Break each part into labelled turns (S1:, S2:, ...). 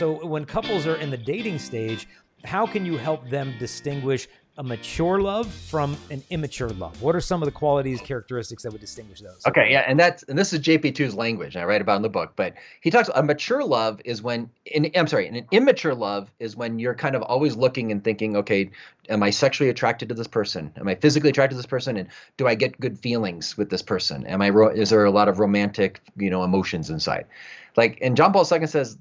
S1: So when couples are in the dating stage, how can you help them distinguish a mature love from an immature love? What are some of the qualities, characteristics that would distinguish those?
S2: Okay, yeah, and this is JP2's language, and I write about it in the book. But he talks a mature love is when, an immature love is when you're kind of always looking and thinking, okay, am I sexually attracted to this person? Am I physically attracted to this person? And do I get good feelings with this person? Is there a lot of romantic, emotions inside? And John Paul II says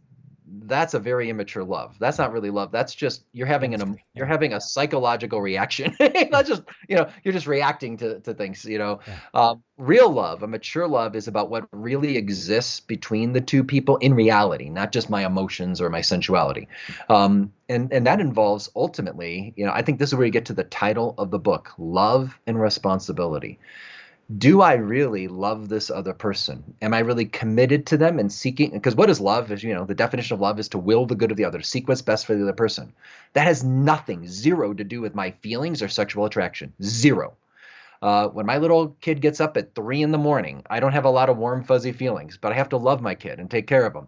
S2: that's a very immature love. That's not really love. That's just you're having a psychological reaction. Not just you're just reacting to things. Real love, a mature love, is about what really exists between the two people in reality, not just my emotions or my sensuality. And that involves ultimately, I think this is where you get to the title of the book: love and responsibility. Do I really love this other person? Am I really committed to them and seeking? Because what is love? Is, the definition of love is to will the good of the other, seek what's best for the other person. That has zero to do with my feelings or sexual attraction. Zero. When my little kid gets up at 3 a.m, I don't have a lot of warm, fuzzy feelings, but I have to love my kid and take care of him.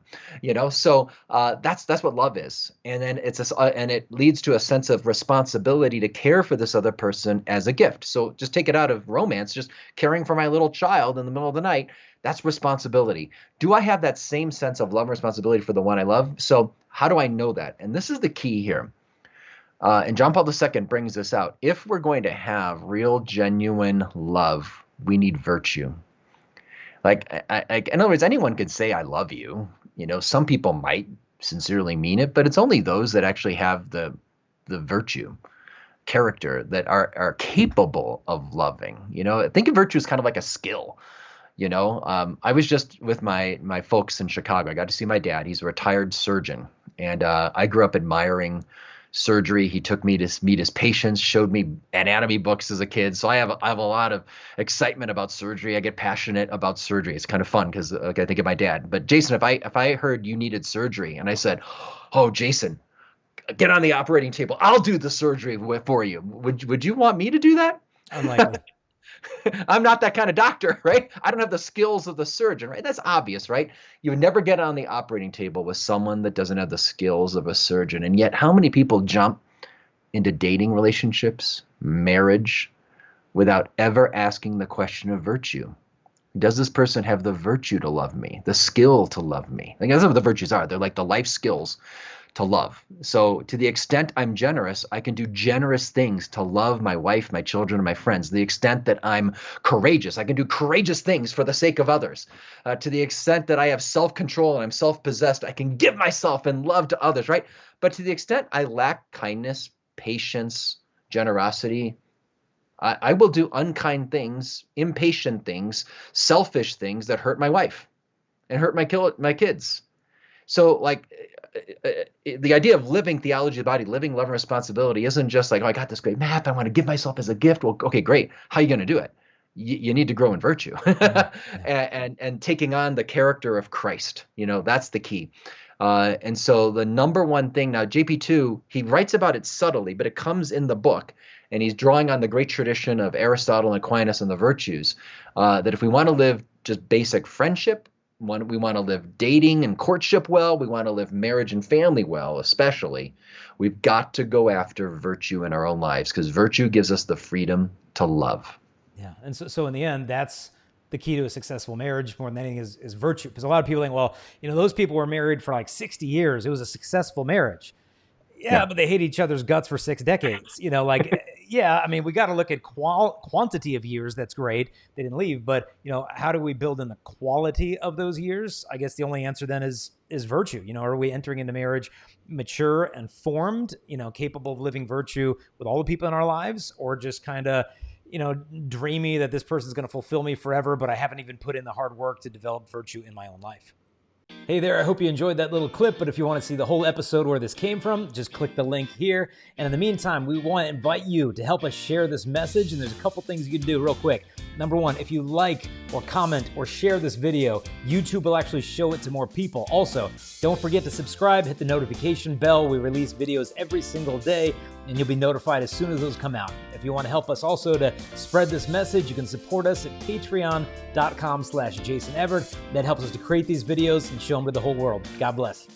S2: So that's what love is. And then and it leads to a sense of responsibility to care for this other person as a gift. So just take it out of romance, just caring for my little child in the middle of the night. That's responsibility. Do I have that same sense of love and responsibility for the one I love? So how do I know that? And this is the key here. And John Paul II brings this out. If we're going to have real, genuine love, we need virtue. In other words, anyone could say, I love you. Some people might sincerely mean it, but it's only those that actually have the virtue, character, that are capable of loving. Think of virtue as kind of like a skill. I was just with my folks in Chicago. I got to see my dad. He's a retired surgeon. And I grew up admiring surgery. He took me to meet his patients, showed me anatomy books as a kid. So I have a lot of excitement about surgery. I get passionate about surgery. It's kind of fun because I think of my dad. But Jason, if I heard you needed surgery and I said, "Oh, Jason, get on the operating table. I'll do the surgery for you." Would you want me to do that?
S1: Unlikely.
S2: I'm not that kind of doctor, right? I don't have the skills of the surgeon, right? That's obvious, right? You would never get on the operating table with someone that doesn't have the skills of a surgeon. And yet, how many people jump into dating relationships, marriage, without ever asking the question of virtue? Does this person have the virtue to love me, the skill to love me? That's what the virtues are. They're like the life skills to love. So to the extent I'm generous, I can do generous things to love my wife, my children, and my friends. To the extent that I'm courageous, I can do courageous things for the sake of others. To the extent that I have self-control and I'm self-possessed, I can give myself and love to others, right? But to the extent I lack kindness, patience, generosity, I will do unkind things, impatient things, selfish things that hurt my wife and hurt my kids. So the idea of living theology of the body, living love and responsibility isn't just like, oh, I got this great map, I want to give myself as a gift. Well, okay, great. How are you going to do it? You need to grow in virtue and taking on the character of Christ. That's the key. And so the number one thing now, JP2, he writes about it subtly, but it comes in the book. And he's drawing on the great tradition of Aristotle and Aquinas and the virtues, that if we want to live just basic friendship, we want to live dating and courtship well, we want to live marriage and family well, especially, we've got to go after virtue in our own lives, because virtue gives us the freedom to love.
S1: Yeah. And so in the end, that's the key to a successful marriage more than anything is virtue. Because a lot of people think, well, those people were married for like 60 years. It was a successful marriage. Yeah, but they hate each other's guts for 6 decades. Yeah, I mean, we got to look at quantity of years. That's great. They didn't leave. But, how do we build in the quality of those years? I guess the only answer then is virtue. Are we entering into marriage mature and formed, capable of living virtue with all the people in our lives, or just kind of, dreamy that this person's going to fulfill me forever, but I haven't even put in the hard work to develop virtue in my own life? Hey there, I hope you enjoyed that little clip, but if you want to see the whole episode where this came from, just click the link here. And in the meantime, we want to invite you to help us share this message, and there's a couple things you can do real quick. Number one, if you like or comment or share this video, YouTube will actually show it to more people. Also, don't forget to subscribe, hit the notification bell. We release videos every single day, and you'll be notified as soon as those come out. If you want to help us also to spread this message, you can support us at patreon.com/Jason Evert. That helps us to create these videos and show them to the whole world. God bless.